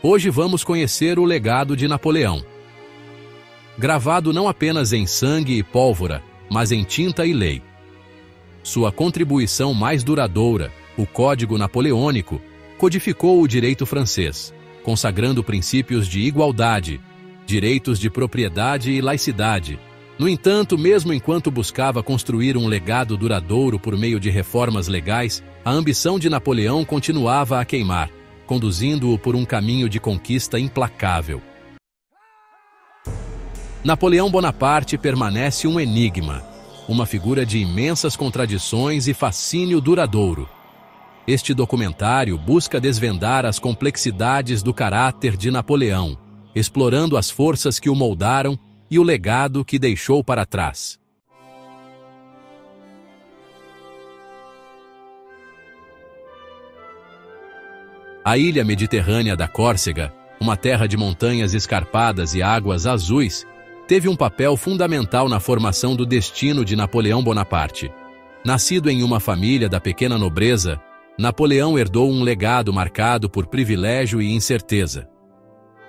Hoje vamos conhecer o legado de Napoleão. Gravado não apenas em sangue e pólvora, mas em tinta e lei. Sua contribuição mais duradoura, o Código Napoleônico, codificou o direito francês, consagrando princípios de igualdade, direitos de propriedade e laicidade. No entanto, mesmo enquanto buscava construir um legado duradouro por meio de reformas legais, a ambição de Napoleão continuava a queimar, conduzindo-o por um caminho de conquista implacável. Napoleão Bonaparte permanece um enigma, uma figura de imensas contradições e fascínio duradouro. Este documentário busca desvendar as complexidades do caráter de Napoleão, explorando as forças que o moldaram e o legado que deixou para trás. A ilha mediterrânea da Córcega, uma terra de montanhas escarpadas e águas azuis, teve um papel fundamental na formação do destino de Napoleão Bonaparte. Nascido em uma família da pequena nobreza, Napoleão herdou um legado marcado por privilégio e incerteza.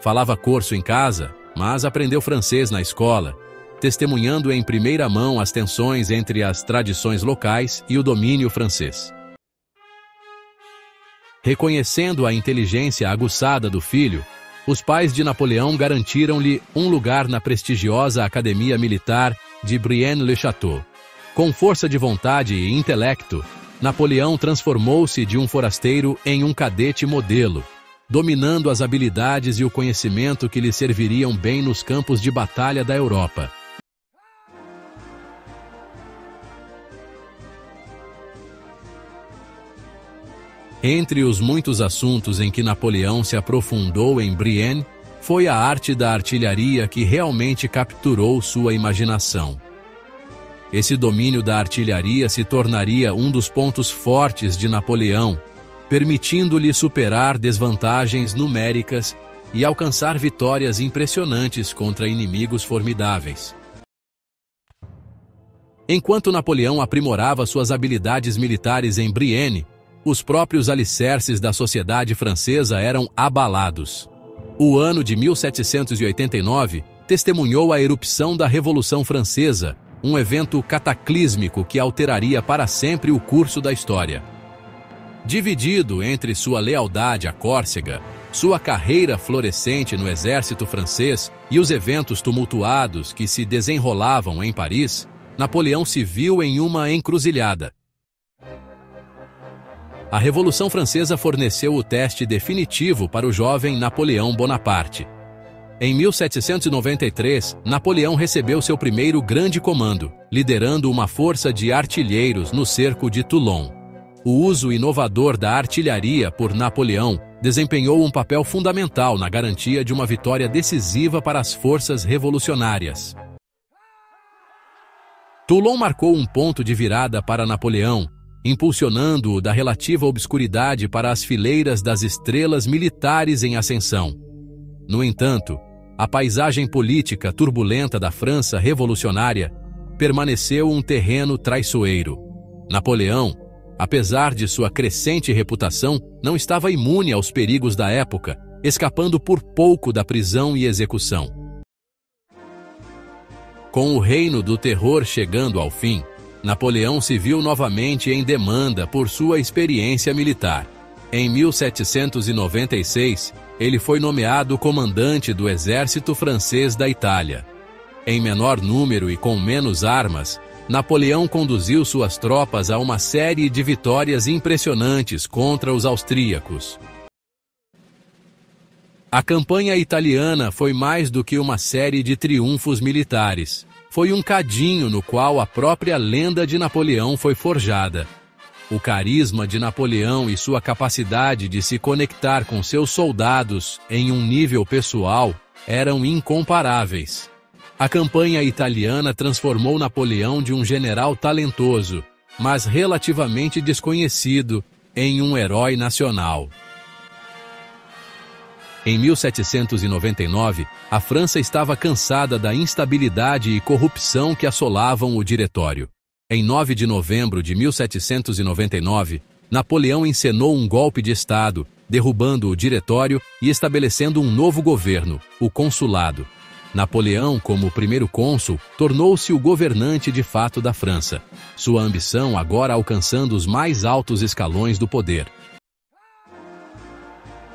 Falava corso em casa, mas aprendeu francês na escola, testemunhando em primeira mão as tensões entre as tradições locais e o domínio francês. Reconhecendo a inteligência aguçada do filho, os pais de Napoleão garantiram-lhe um lugar na prestigiosa Academia Militar de Brienne-le-Château. Com força de vontade e intelecto, Napoleão transformou-se de um forasteiro em um cadete modelo, dominando as habilidades e o conhecimento que lhe serviriam bem nos campos de batalha da Europa. Entre os muitos assuntos em que Napoleão se aprofundou em Brienne, foi a arte da artilharia que realmente capturou sua imaginação. Esse domínio da artilharia se tornaria um dos pontos fortes de Napoleão, permitindo-lhe superar desvantagens numéricas e alcançar vitórias impressionantes contra inimigos formidáveis. Enquanto Napoleão aprimorava suas habilidades militares em Brienne, os próprios alicerces da sociedade francesa eram abalados. O ano de 1789 testemunhou a erupção da Revolução Francesa, um evento cataclísmico que alteraria para sempre o curso da história. Dividido entre sua lealdade à Córcega, sua carreira florescente no exército francês e os eventos tumultuados que se desenrolavam em Paris, Napoleão se viu em uma encruzilhada. A Revolução Francesa forneceu o teste definitivo para o jovem Napoleão Bonaparte. Em 1793, Napoleão recebeu seu primeiro grande comando, liderando uma força de artilheiros no cerco de Toulon. O uso inovador da artilharia por Napoleão desempenhou um papel fundamental na garantia de uma vitória decisiva para as forças revolucionárias. Toulon marcou um ponto de virada para Napoleão, impulsionando-o da relativa obscuridade para as fileiras das estrelas militares em ascensão. No entanto, a paisagem política turbulenta da França revolucionária permaneceu um terreno traiçoeiro. Napoleão, apesar de sua crescente reputação, não estava imune aos perigos da época, escapando por pouco da prisão e execução. Com o reino do terror chegando ao fim, Napoleão se viu novamente em demanda por sua experiência militar. Em 1796, ele foi nomeado comandante do exército francês da Itália. Em menor número e com menos armas, Napoleão conduziu suas tropas a uma série de vitórias impressionantes contra os austríacos. A campanha italiana foi mais do que uma série de triunfos militares. Foi um cadinho no qual a própria lenda de Napoleão foi forjada. O carisma de Napoleão e sua capacidade de se conectar com seus soldados em um nível pessoal eram incomparáveis. A campanha italiana transformou Napoleão de um general talentoso, mas relativamente desconhecido, em um herói nacional. Em 1799, a França estava cansada da instabilidade e corrupção que assolavam o diretório. Em 9 de novembro de 1799, Napoleão encenou um golpe de Estado, derrubando o diretório e estabelecendo um novo governo, o consulado. Napoleão, como primeiro cônsul, tornou-se o governante de fato da França, sua ambição agora alcançando os mais altos escalões do poder.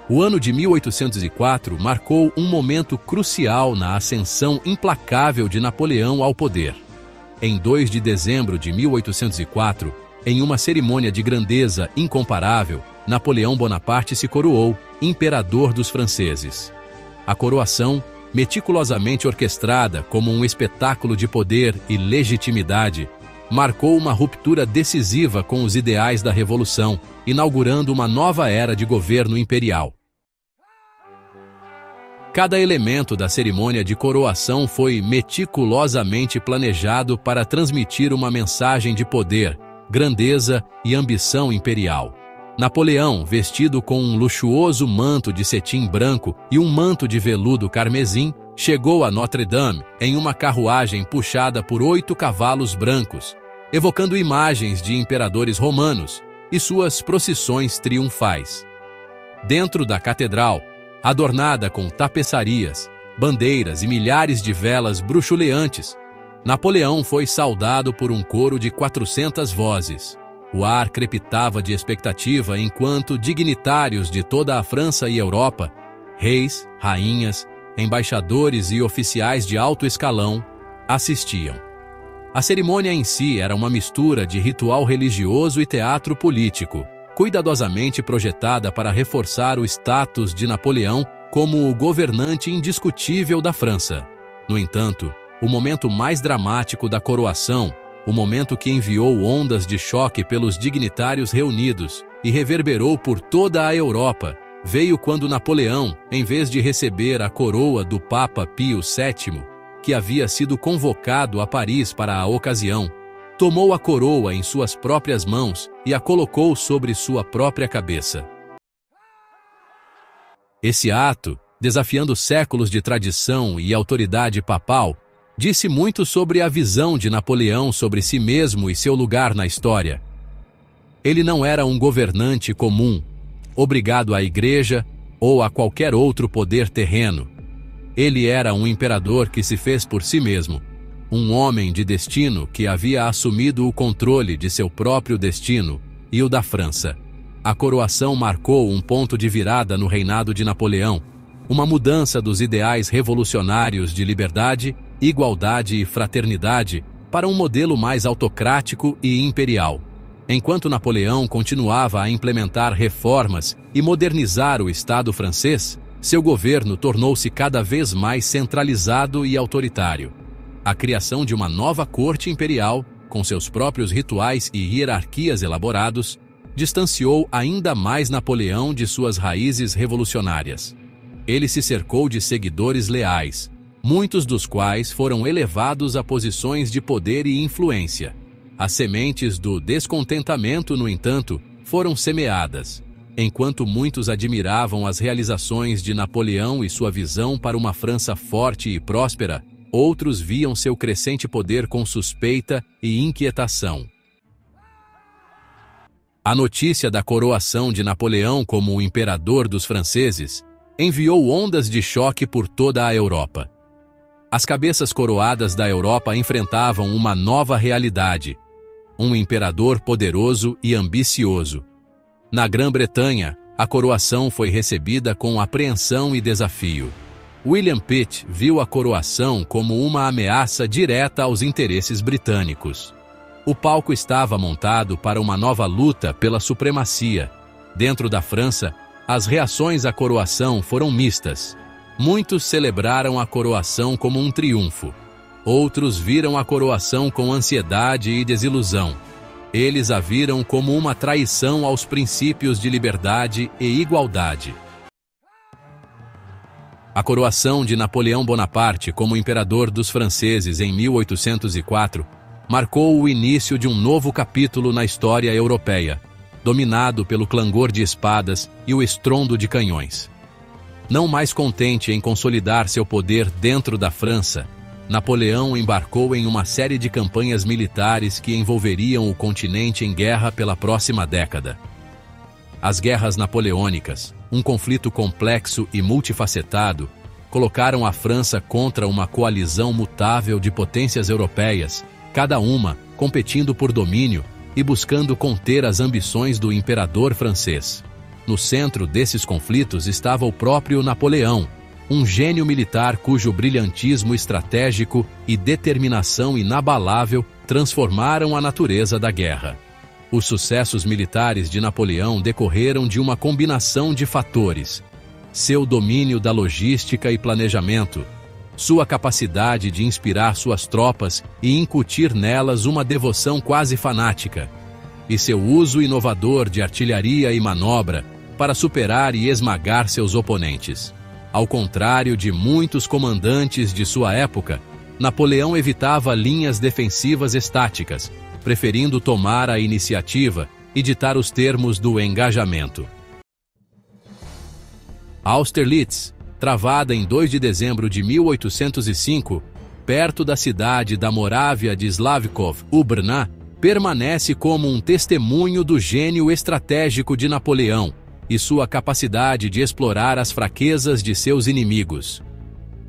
O ano de 1804 marcou um momento crucial na ascensão implacável de Napoleão ao poder. Em 2 de dezembro de 1804, em uma cerimônia de grandeza incomparável, Napoleão Bonaparte se coroou imperador dos franceses. A coroação, meticulosamente orquestrada como um espetáculo de poder e legitimidade, marcou uma ruptura decisiva com os ideais da Revolução, inaugurando uma nova era de governo imperial. Cada elemento da cerimônia de coroação foi meticulosamente planejado para transmitir uma mensagem de poder, grandeza e ambição imperial. Napoleão, vestido com um luxuoso manto de cetim branco e um manto de veludo carmesim, chegou a Notre-Dame em uma carruagem puxada por 8 cavalos brancos, evocando imagens de imperadores romanos e suas procissões triunfais. Dentro da catedral, adornada com tapeçarias, bandeiras e milhares de velas bruxuleantes, Napoleão foi saudado por um coro de 400 vozes. O ar crepitava de expectativa enquanto dignitários de toda a França e Europa, reis, rainhas, embaixadores e oficiais de alto escalão, assistiam. A cerimônia em si era uma mistura de ritual religioso e teatro político, cuidadosamente projetada para reforçar o status de Napoleão como o governante indiscutível da França. No entanto, o momento mais dramático da coroação, o momento que enviou ondas de choque pelos dignitários reunidos e reverberou por toda a Europa, veio quando Napoleão, em vez de receber a coroa do Papa Pio VII, que havia sido convocado a Paris para a ocasião, tomou a coroa em suas próprias mãos e a colocou sobre sua própria cabeça. Esse ato, desafiando séculos de tradição e autoridade papal, disse muito sobre a visão de Napoleão sobre si mesmo e seu lugar na história. Ele não era um governante comum, obrigado à igreja ou a qualquer outro poder terreno. Ele era um imperador que se fez por si mesmo, um homem de destino que havia assumido o controle de seu próprio destino e o da França. A coroação marcou um ponto de virada no reinado de Napoleão, uma mudança dos ideais revolucionários de liberdade, igualdade e fraternidade para um modelo mais autocrático e imperial. Enquanto Napoleão continuava a implementar reformas e modernizar o Estado francês, seu governo tornou-se cada vez mais centralizado e autoritário. A criação de uma nova corte imperial, com seus próprios rituais e hierarquias elaborados, distanciou ainda mais Napoleão de suas raízes revolucionárias. Ele se cercou de seguidores leais, muitos dos quais foram elevados a posições de poder e influência. As sementes do descontentamento, no entanto, foram semeadas. Enquanto muitos admiravam as realizações de Napoleão e sua visão para uma França forte e próspera, outros viam seu crescente poder com suspeita e inquietação. A notícia da coroação de Napoleão como o imperador dos franceses enviou ondas de choque por toda a Europa. As cabeças coroadas da Europa enfrentavam uma nova realidade, um imperador poderoso e ambicioso. Na Grã-Bretanha, a coroação foi recebida com apreensão e desafio. William Pitt viu a coroação como uma ameaça direta aos interesses britânicos. O palco estava montado para uma nova luta pela supremacia. Dentro da França, as reações à coroação foram mistas. Muitos celebraram a coroação como um triunfo. Outros viram a coroação com ansiedade e desilusão. Eles a viram como uma traição aos princípios de liberdade e igualdade. A coroação de Napoleão Bonaparte como imperador dos franceses em 1804 marcou o início de um novo capítulo na história europeia, dominado pelo clangor de espadas e o estrondo de canhões. Não mais contente em consolidar seu poder dentro da França, Napoleão embarcou em uma série de campanhas militares que envolveriam o continente em guerra pela próxima década. As guerras napoleônicas, Um conflito complexo e multifacetado colocaram a França contra uma coalizão mutável de potências europeias, cada uma competindo por domínio e buscando conter as ambições do imperador francês. No centro desses conflitos estava o próprio Napoleão, um gênio militar cujo brilhantismo estratégico e determinação inabalável transformaram a natureza da guerra. Os sucessos militares de Napoleão decorreram de uma combinação de fatores: seu domínio da logística e planejamento, sua capacidade de inspirar suas tropas e incutir nelas uma devoção quase fanática, e seu uso inovador de artilharia e manobra para superar e esmagar seus oponentes. Ao contrário de muitos comandantes de sua época, Napoleão evitava linhas defensivas estáticas, preferindo tomar a iniciativa e ditar os termos do engajamento. Austerlitz, travada em 2 de dezembro de 1805, perto da cidade da Morávia de Slavkov-u-Brna, permanece como um testemunho do gênio estratégico de Napoleão e sua capacidade de explorar as fraquezas de seus inimigos.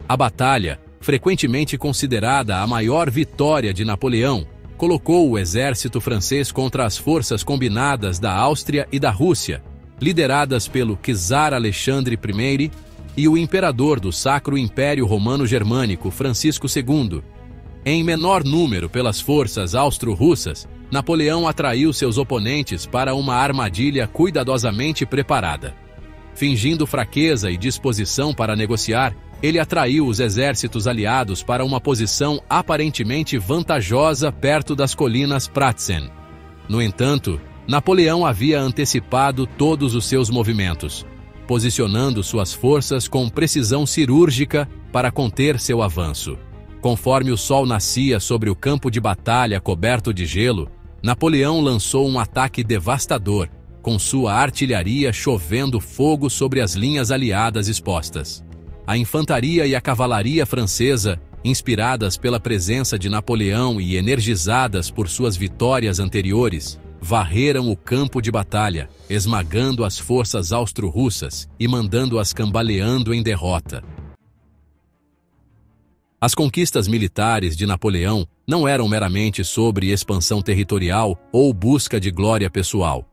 A batalha, frequentemente considerada a maior vitória de Napoleão, colocou o exército francês contra as forças combinadas da Áustria e da Rússia, lideradas pelo czar Alexandre I e o imperador do Sacro Império Romano-Germânico, Francisco II. Em menor número pelas forças austro-russas, Napoleão atraiu seus oponentes para uma armadilha cuidadosamente preparada. Fingindo fraqueza e disposição para negociar, ele atraiu os exércitos aliados para uma posição aparentemente vantajosa perto das colinas Pratzen. No entanto, Napoleão havia antecipado todos os seus movimentos, posicionando suas forças com precisão cirúrgica para conter seu avanço. Conforme o sol nascia sobre o campo de batalha coberto de gelo, Napoleão lançou um ataque devastador, com sua artilharia chovendo fogo sobre as linhas aliadas expostas. A infantaria e a cavalaria francesa, inspiradas pela presença de Napoleão e energizadas por suas vitórias anteriores, varreram o campo de batalha, esmagando as forças austro-russas e mandando-as cambaleando em derrota. As conquistas militares de Napoleão não eram meramente sobre expansão territorial ou busca de glória pessoal.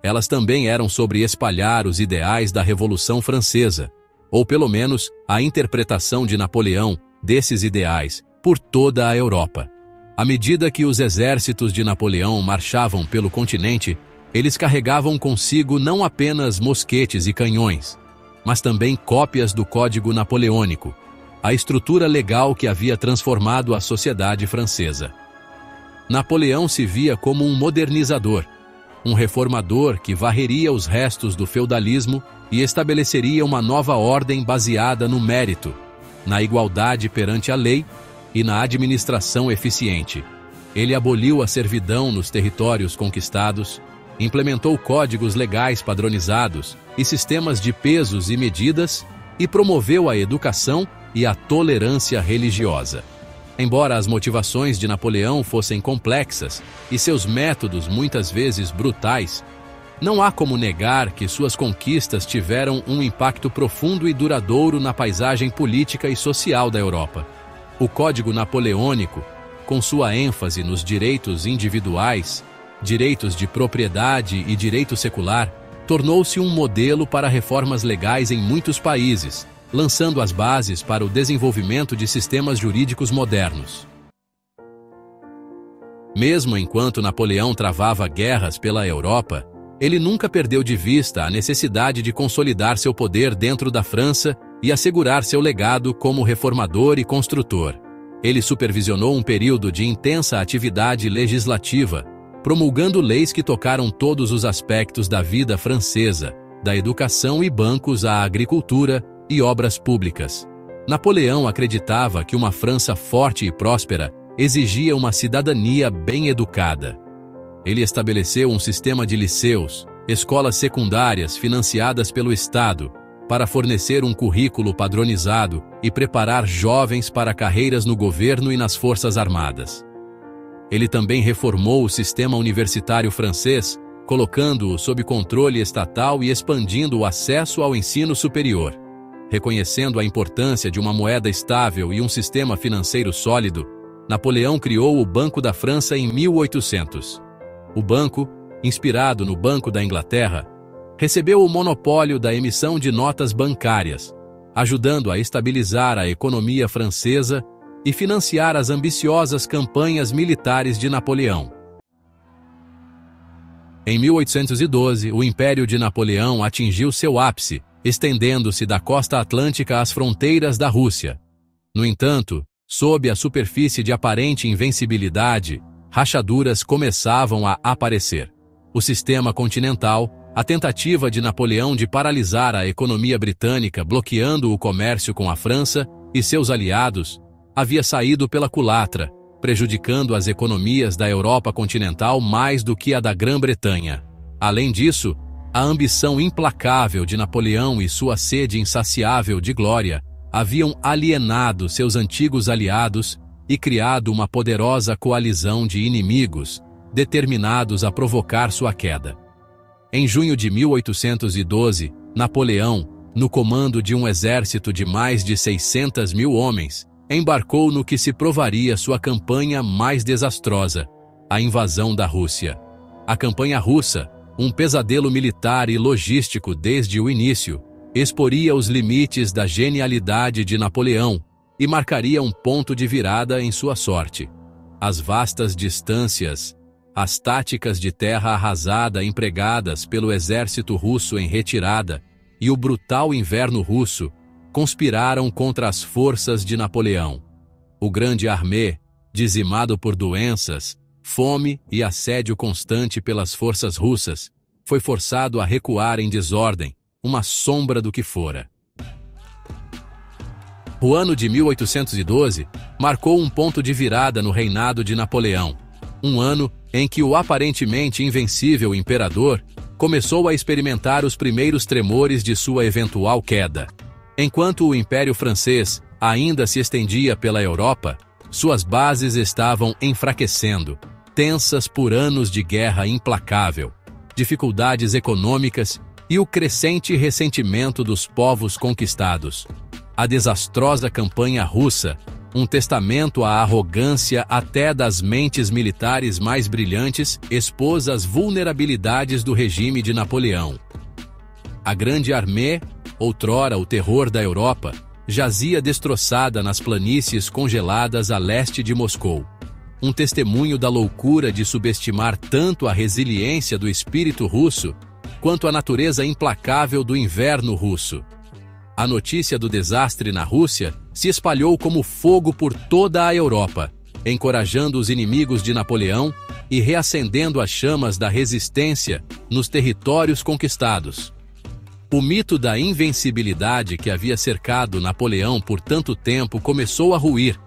Elas também eram sobre espalhar os ideais da Revolução Francesa, ou pelo menos a interpretação de Napoleão desses ideais, por toda a Europa. À medida que os exércitos de Napoleão marchavam pelo continente, eles carregavam consigo não apenas mosquetes e canhões, mas também cópias do Código Napoleônico, a estrutura legal que havia transformado a sociedade francesa. Napoleão se via como um modernizador, um reformador que varreria os restos do feudalismo e estabeleceria uma nova ordem baseada no mérito, na igualdade perante a lei e na administração eficiente. Ele aboliu a servidão nos territórios conquistados, implementou códigos legais padronizados e sistemas de pesos e medidas e promoveu a educação e a tolerância religiosa. Embora as motivações de Napoleão fossem complexas e seus métodos muitas vezes brutais, não há como negar que suas conquistas tiveram um impacto profundo e duradouro na paisagem política e social da Europa. O Código Napoleônico, com sua ênfase nos direitos individuais, direitos de propriedade e direito secular, tornou-se um modelo para reformas legais em muitos países, lançando as bases para o desenvolvimento de sistemas jurídicos modernos. Mesmo enquanto Napoleão travava guerras pela Europa, ele nunca perdeu de vista a necessidade de consolidar seu poder dentro da França e assegurar seu legado como reformador e construtor. Ele supervisionou um período de intensa atividade legislativa, promulgando leis que tocaram todos os aspectos da vida francesa, da educação e bancos à agricultura e obras públicas. Napoleão acreditava que uma França forte e próspera exigia uma cidadania bem educada. Ele estabeleceu um sistema de liceus, escolas secundárias financiadas pelo Estado, para fornecer um currículo padronizado e preparar jovens para carreiras no governo e nas forças armadas. Ele também reformou o sistema universitário francês, colocando-o sob controle estatal e expandindo o acesso ao ensino superior. Reconhecendo a importância de uma moeda estável e um sistema financeiro sólido, Napoleão criou o Banco da França em 1800. O banco, inspirado no Banco da Inglaterra, recebeu o monopólio da emissão de notas bancárias, ajudando a estabilizar a economia francesa e financiar as ambiciosas campanhas militares de Napoleão. Em 1812, o Império de Napoleão atingiu seu ápice, estendendo-se da costa atlântica às fronteiras da Rússia. No entanto, sob a superfície de aparente invencibilidade, rachaduras começavam a aparecer. O sistema continental, a tentativa de Napoleão de paralisar a economia britânica bloqueando o comércio com a França e seus aliados, havia saído pela culatra, prejudicando as economias da Europa continental mais do que a da Grã-Bretanha. Além disso, a ambição implacável de Napoleão e sua sede insaciável de glória haviam alienado seus antigos aliados e criado uma poderosa coalizão de inimigos, determinados a provocar sua queda. Em junho de 1812, Napoleão, no comando de um exército de mais de 600 mil homens, embarcou no que se provaria sua campanha mais desastrosa, a invasão da Rússia. A campanha russa, um pesadelo militar e logístico desde o início, exporia os limites da genialidade de Napoleão e marcaria um ponto de virada em sua sorte. As vastas distâncias, as táticas de terra arrasada empregadas pelo exército russo em retirada e o brutal inverno russo conspiraram contra as forças de Napoleão. O grande armée, dizimado por doenças, fome e assédio constante pelas forças russas, foi forçado a recuar em desordem, uma sombra do que fora. O ano de 1812 marcou um ponto de virada no reinado de Napoleão, um ano em que o aparentemente invencível imperador começou a experimentar os primeiros tremores de sua eventual queda. Enquanto o Império Francês ainda se estendia pela Europa, suas bases estavam enfraquecendo, tensas por anos de guerra implacável, dificuldades econômicas e o crescente ressentimento dos povos conquistados. A desastrosa campanha russa, um testamento à arrogância até das mentes militares mais brilhantes, expôs as vulnerabilidades do regime de Napoleão. A grande armée, outrora o terror da Europa, jazia destroçada nas planícies congeladas a leste de Moscou. Um testemunho da loucura de subestimar tanto a resiliência do espírito russo, quanto a natureza implacável do inverno russo. A notícia do desastre na Rússia se espalhou como fogo por toda a Europa, encorajando os inimigos de Napoleão e reacendendo as chamas da resistência nos territórios conquistados. O mito da invencibilidade que havia cercado Napoleão por tanto tempo começou a ruir,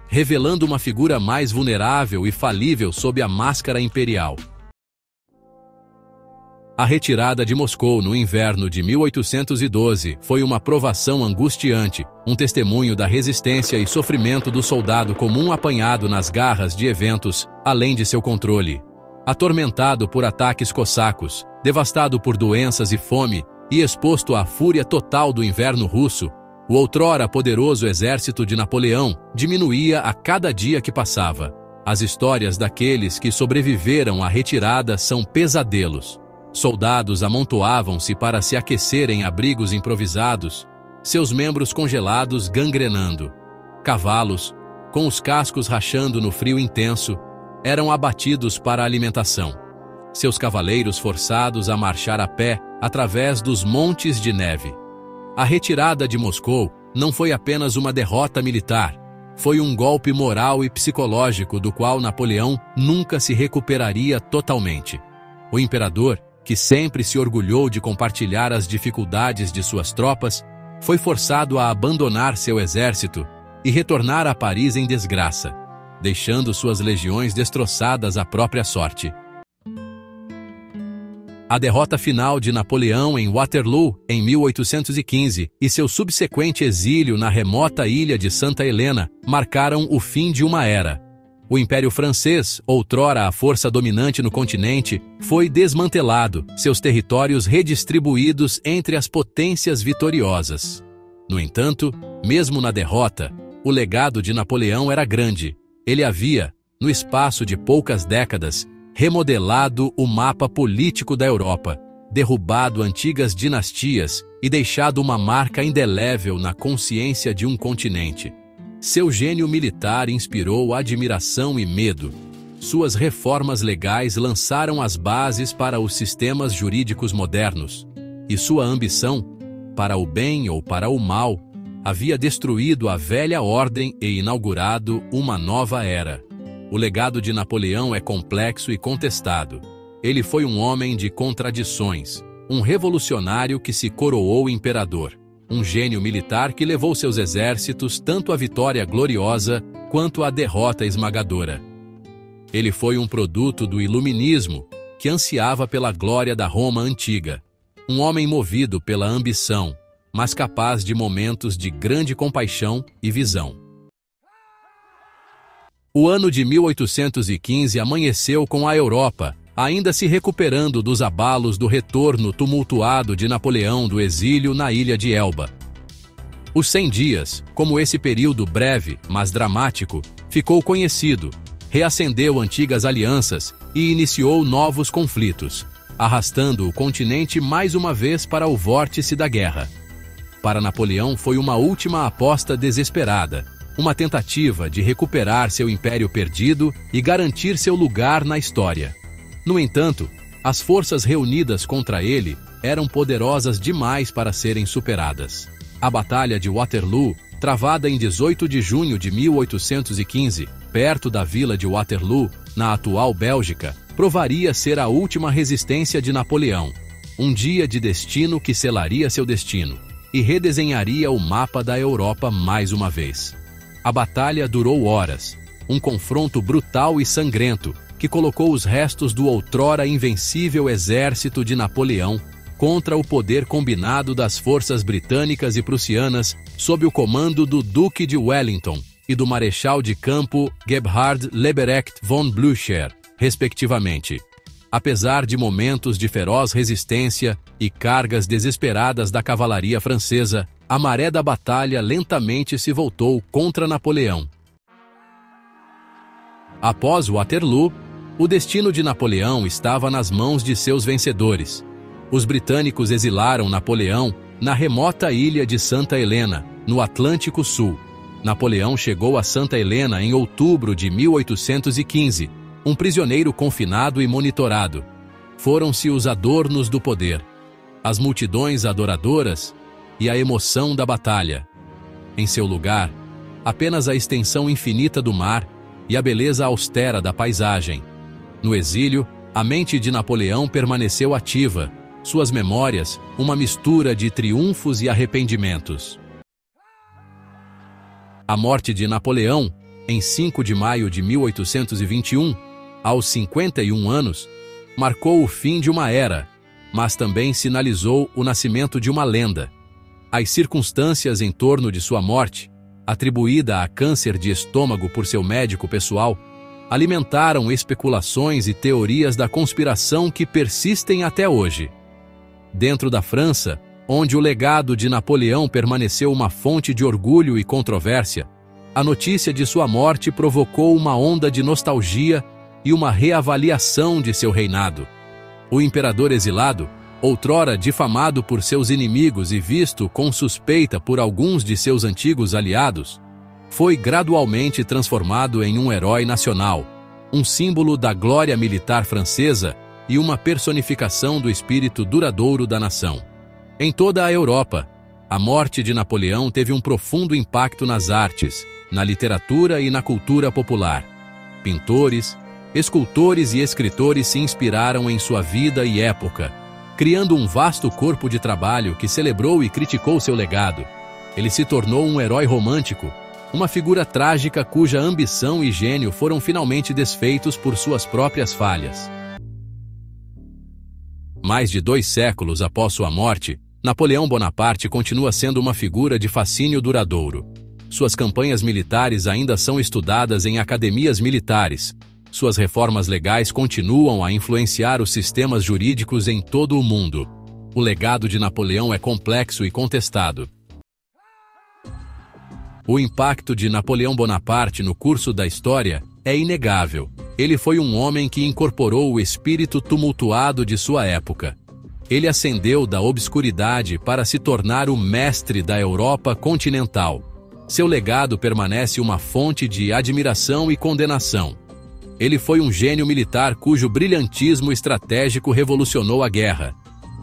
revelando uma figura mais vulnerável e falível sob a máscara imperial. A retirada de Moscou no inverno de 1812 foi uma provação angustiante, um testemunho da resistência e sofrimento do soldado comum apanhado nas garras de eventos além de seu controle. Atormentado por ataques cossacos, devastado por doenças e fome, e exposto à fúria total do inverno russo, o outrora poderoso exército de Napoleão diminuía a cada dia que passava. As histórias daqueles que sobreviveram à retirada são pesadelos. Soldados amontoavam-se para se aquecer em abrigos improvisados, seus membros congelados gangrenando. Cavalos, com os cascos rachando no frio intenso, eram abatidos para a alimentação. Seus cavaleiros forçados a marchar a pé através dos montes de neve. A retirada de Moscou não foi apenas uma derrota militar, foi um golpe moral e psicológico do qual Napoleão nunca se recuperaria totalmente. O imperador, que sempre se orgulhou de compartilhar as dificuldades de suas tropas, foi forçado a abandonar seu exército e retornar a Paris em desgraça, deixando suas legiões destroçadas à própria sorte. A derrota final de Napoleão em Waterloo, em 1815, e seu subsequente exílio na remota ilha de Santa Helena marcaram o fim de uma era. O Império Francês, outrora a força dominante no continente, foi desmantelado, seus territórios redistribuídos entre as potências vitoriosas. No entanto, mesmo na derrota, o legado de Napoleão era grande. Ele havia, no espaço de poucas décadas, remodelado o mapa político da Europa, derrubado antigas dinastias e deixado uma marca indelével na consciência de um continente. Seu gênio militar inspirou admiração e medo. Suas reformas legais lançaram as bases para os sistemas jurídicos modernos. E sua ambição, para o bem ou para o mal, havia destruído a velha ordem e inaugurado uma nova era. O legado de Napoleão é complexo e contestado. Ele foi um homem de contradições, um revolucionário que se coroou imperador. Um gênio militar que levou seus exércitos tanto à vitória gloriosa quanto à derrota esmagadora. Ele foi um produto do iluminismo, que ansiava pela glória da Roma antiga. Um homem movido pela ambição, mas capaz de momentos de grande compaixão e visão. O ano de 1815 amanheceu com a Europa, ainda se recuperando dos abalos do retorno tumultuado de Napoleão do exílio na ilha de Elba. Os 100 dias, como esse período breve, mas dramático, ficou conhecido, reacendeu antigas alianças e iniciou novos conflitos, arrastando o continente mais uma vez para o vórtice da guerra. Para Napoleão foi uma última aposta desesperada, uma tentativa de recuperar seu império perdido e garantir seu lugar na história. No entanto, as forças reunidas contra ele eram poderosas demais para serem superadas. A Batalha de Waterloo, travada em 18 de junho de 1815, perto da vila de Waterloo, na atual Bélgica, provaria ser a última resistência de Napoleão. Um dia de destino que selaria seu destino e redesenharia o mapa da Europa mais uma vez. A batalha durou horas, um confronto brutal e sangrento, que colocou os restos do outrora invencível exército de Napoleão contra o poder combinado das forças britânicas e prussianas sob o comando do Duque de Wellington e do Marechal de Campo Gebhard Leberecht von Blücher, respectivamente. Apesar de momentos de feroz resistência e cargas desesperadas da cavalaria francesa, a maré da batalha lentamente se voltou contra Napoleão. Após Waterloo, o destino de Napoleão estava nas mãos de seus vencedores. Os britânicos exilaram Napoleão na remota ilha de Santa Helena, no Atlântico Sul. Napoleão chegou a Santa Helena em outubro de 1815, um prisioneiro confinado e monitorado. Foram-se os adornos do poder, as multidões adoradoras e a emoção da batalha. Em seu lugar, apenas a extensão infinita do mar e a beleza austera da paisagem. No exílio, a mente de Napoleão permaneceu ativa, suas memórias, uma mistura de triunfos e arrependimentos. A morte de Napoleão, em 5 de maio de 1821, aos 51 anos, marcou o fim de uma era, mas também sinalizou o nascimento de uma lenda. As circunstâncias em torno de sua morte, atribuída a câncer de estômago por seu médico pessoal, alimentaram especulações e teorias da conspiração que persistem até hoje. Dentro da França, onde o legado de Napoleão permaneceu uma fonte de orgulho e controvérsia, a notícia de sua morte provocou uma onda de nostalgia e uma reavaliação de seu reinado. O imperador exilado, outrora difamado por seus inimigos e visto com suspeita por alguns de seus antigos aliados, foi gradualmente transformado em um herói nacional, um símbolo da glória militar francesa e uma personificação do espírito duradouro da nação. Em toda a Europa, a morte de Napoleão teve um profundo impacto nas artes, na literatura e na cultura popular. Pintores, escultores e escritores se inspiraram em sua vida e época, criando um vasto corpo de trabalho que celebrou e criticou seu legado. Ele se tornou um herói romântico, uma figura trágica cuja ambição e gênio foram finalmente desfeitos por suas próprias falhas. Mais de 2 séculos após sua morte, Napoleão Bonaparte continua sendo uma figura de fascínio duradouro. Suas campanhas militares ainda são estudadas em academias militares. Suas reformas legais continuam a influenciar os sistemas jurídicos em todo o mundo. O legado de Napoleão é complexo e contestado. O impacto de Napoleão Bonaparte no curso da história é inegável. Ele foi um homem que incorporou o espírito tumultuado de sua época. Ele ascendeu da obscuridade para se tornar o mestre da Europa continental. Seu legado permanece uma fonte de admiração e condenação. Ele foi um gênio militar cujo brilhantismo estratégico revolucionou a guerra.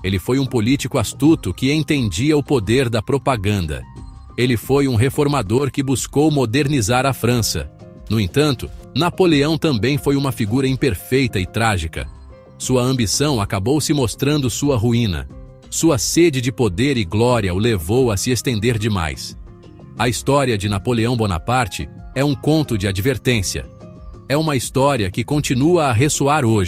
Ele foi um político astuto que entendia o poder da propaganda. Ele foi um reformador que buscou modernizar a França. No entanto, Napoleão também foi uma figura imperfeita e trágica. Sua ambição acabou se mostrando sua ruína. Sua sede de poder e glória o levou a se estender demais. A história de Napoleão Bonaparte é um conto de advertência. É uma história que continua a ressoar hoje.